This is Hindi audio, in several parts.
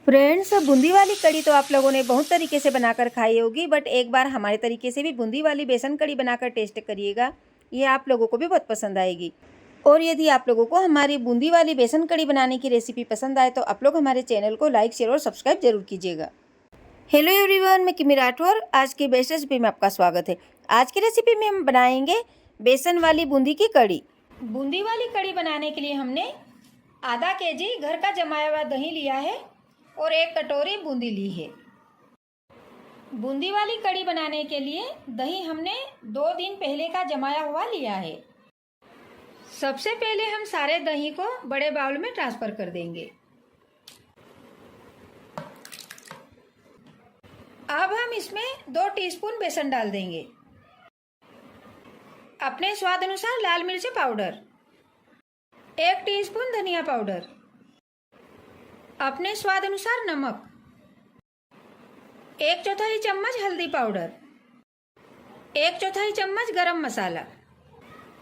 फ्रेंड्स, बूंदी वाली कड़ी तो आप लोगों ने बहुत तरीके से बनाकर खाई होगी, बट एक बार हमारे तरीके से भी बूंदी वाली बेसन कड़ी बनाकर टेस्ट करिएगा। ये आप लोगों को भी बहुत पसंद आएगी। और यदि आप लोगों को हमारी बूंदी वाली बेसन कड़ी बनाने की रेसिपी पसंद आए तो आप लोग हमारे चैनल को लाइक, शेयर और सब्सक्राइब जरूर कीजिएगा। हेलो एवरीवन, मैं किमी राठौर। आज की बेस्ट रेसिपी में आपका स्वागत है। आज की रेसिपी में हम बनाएंगे बेसन वाली बूंदी की कड़ी। बूंदी वाली कड़ी बनाने के लिए हमने आधा केजी घर का जमाया हुआ दही लिया है और 1 कटोरी बूंदी ली है। बूंदी वाली कड़ी बनाने के लिए दही हमने 2 दिन पहले का जमाया हुआ लिया है। सबसे पहले हम सारे दही को बड़े बाउल में ट्रांसफर कर देंगे। अब हम इसमें 2 टीस्पून बेसन डाल देंगे। अपने स्वाद अनुसार लाल मिर्च पाउडर, 1 टीस्पून धनिया पाउडर, अपने स्वाद अनुसार नमक, 1/4 चम्मच हल्दी पाउडर, 1/4 चम्मच गरम मसाला।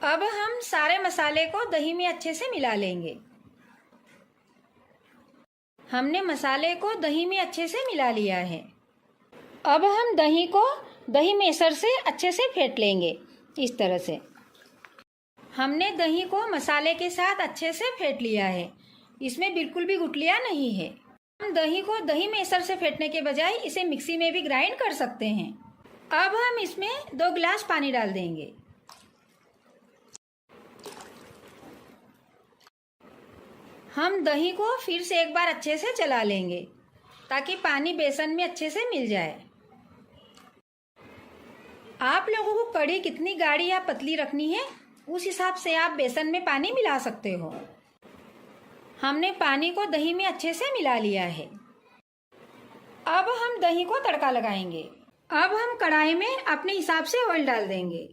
अब हम सारे मसाले को दही में अच्छे से मिला लेंगे। हमने मसाले को दही में अच्छे से मिला लिया है। अब हम दही को दही मैशर से अच्छे से फेंट लेंगे। इस तरह से हमने दही को मसाले के साथ अच्छे से फेंट लिया है। इसमें बिल्कुल भी गुठलियां नहीं है। हम दही को दही मैशर से फेंटने के बजाय इसे मिक्सी में भी ग्राइंड कर सकते हैं। अब हम इसमें 2 गिलास पानी डाल देंगे। हम दही को फिर से एक बार अच्छे से चला लेंगे ताकि पानी बेसन में अच्छे से मिल जाए। आप लोगों को कड़ी कितनी गाढ़ी या पतली रखनी है उस हिसाब से आप बेसन में पानी मिला सकते हो। हमने पानी को दही में अच्छे से मिला लिया है। अब हम दही को तड़का लगाएंगे। अब हम कढ़ाई में अपने हिसाब से ऑयल डाल देंगे।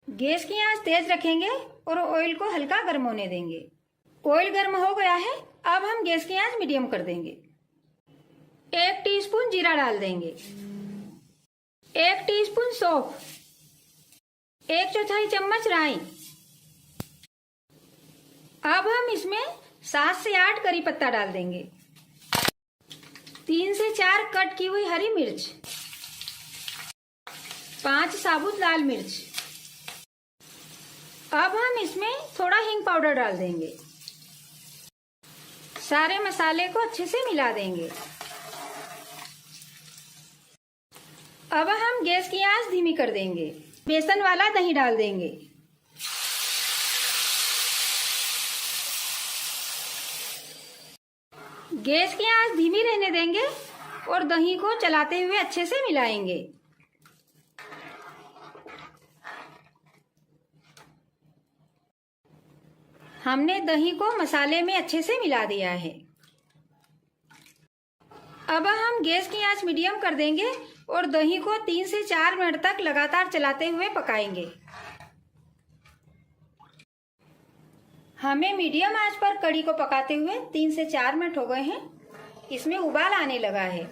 गैस की आंच तेज रखेंगे और ऑयल को हल्का गर्म होने देंगे। ऑयल गर्म हो गया है। अब हम गैस की आंच मीडियम कर देंगे। 1 टीस्पून जीरा डाल देंगे, 1 टीस्पून सौंफ, 1/4 चम्मच राई। अब हम इसमें 7 से 8 करी पत्ता डाल देंगे, 3 से 4 कट की हुई हरी मिर्च, 5 साबुत लाल मिर्च। अब हम इसमें थोड़ा हींग पाउडर डाल देंगे। सारे मसाले को अच्छे से मिला देंगे। अब हम गैस की आंच धीमी कर देंगे। बेसन वाला दही डाल देंगे। गैस की आंच धीमी रहने देंगे और दही को चलाते हुए अच्छे से मिलाएंगे। हमने दही को मसाले में अच्छे से मिला दिया है। अब हम गैस की आंच मीडियम कर देंगे और दही को 3 से 4 मिनट तक लगातार चलाते हुए पकाएंगे। हमें मीडियम आंच पर कड़ी को पकाते हुए 3 से 4 मिनट हो गए हैं। इसमें उबाल आने लगा है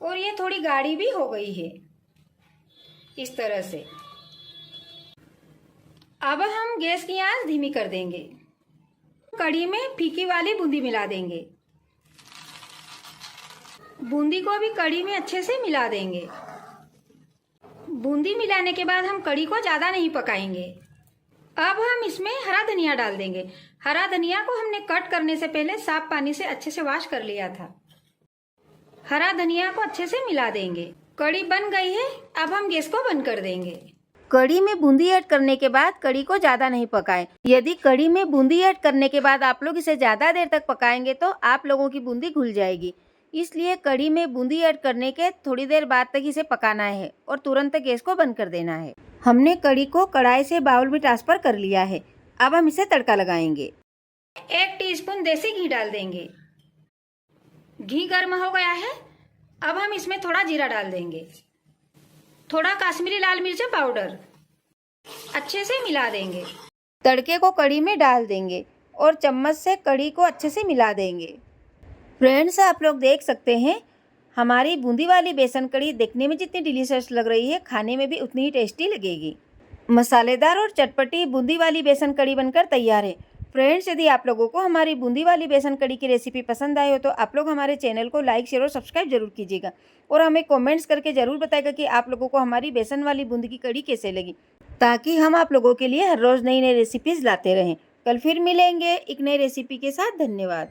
और ये थोड़ी गाढ़ी भी हो गई है। इस तरह से अब हम गैस की आंच धीमी कर देंगे। कड़ी में फीकी वाली बूंदी मिला देंगे। बूंदी को भी कड़ी में अच्छे से मिला देंगे। बूंदी मिलाने के बाद हम कड़ी को ज्यादा नहीं पकाएंगे। अब हम इसमें हरा धनिया डाल देंगे। हरा धनिया को हमने कट करने से पहले साफ पानी से अच्छे से वॉश कर लिया था। हरा धनिया को अच्छे से मिला देंगे। कड़ी बन गई है। अब हम गैस को बंद कर देंगे। कड़ी में बूंदी ऐड करने के बाद कड़ी को ज्यादा नहीं पकाएं। यदि कड़ी में बूंदी ऐड करने के बाद आप लोग इसे ज्यादा देर तक पकाएंगे तो आप लोगों की बूंदी घुल जाएगी। इसलिए कड़ी में बूंदी ऐड करने के थोड़ी देर बाद तक इसे पकाना है और तुरंत गैस को बंद कर देना है। हमने कड़ी को कढ़ाई से बाउल में ट्रांसफर कर लिया है। अब हम इसे तड़का लगाएंगे। 1 टीस्पून देसी घी डाल देंगे। घी गर्म हो गया है। अब हम इसमें थोड़ा जीरा डाल देंगे, थोड़ा कश्मीरी लाल मिर्च पाउडर। अच्छे से मिला देंगे। तड़के को कड़ी में डाल देंगे और चम्मच से कड़ी को अच्छे से मिला देंगे। फ्रेंड्स, आप लोग देख सकते हैं हमारी बूंदी वाली बेसन कड़ी देखने में जितनी डिलीशियस लग रही है, खाने में भी उतनी ही टेस्टी लगेगी। मसालेदार और चटपटी बूंदी वाली बेसन कड़ी बनकर तैयार है। फ्रेंड्स, यदि आप लोगों को हमारी बूंदी वाली बेसन कड़ी की रेसिपी पसंद आई हो तो आप लोग हमारे चैनल को लाइक, शेयर और सब्सक्राइब जरूर कीजिएगा और हमें कमेंट्स करके ज़रूर बताएगा कि आप लोगों को हमारी बेसन वाली बूंदी की कड़ी कैसे लगी, ताकि हम आप लोगों के लिए हर रोज़ नई नई रेसिपीज़ लाते रहें। कल फिर मिलेंगे एक नई रेसिपी के साथ। धन्यवाद।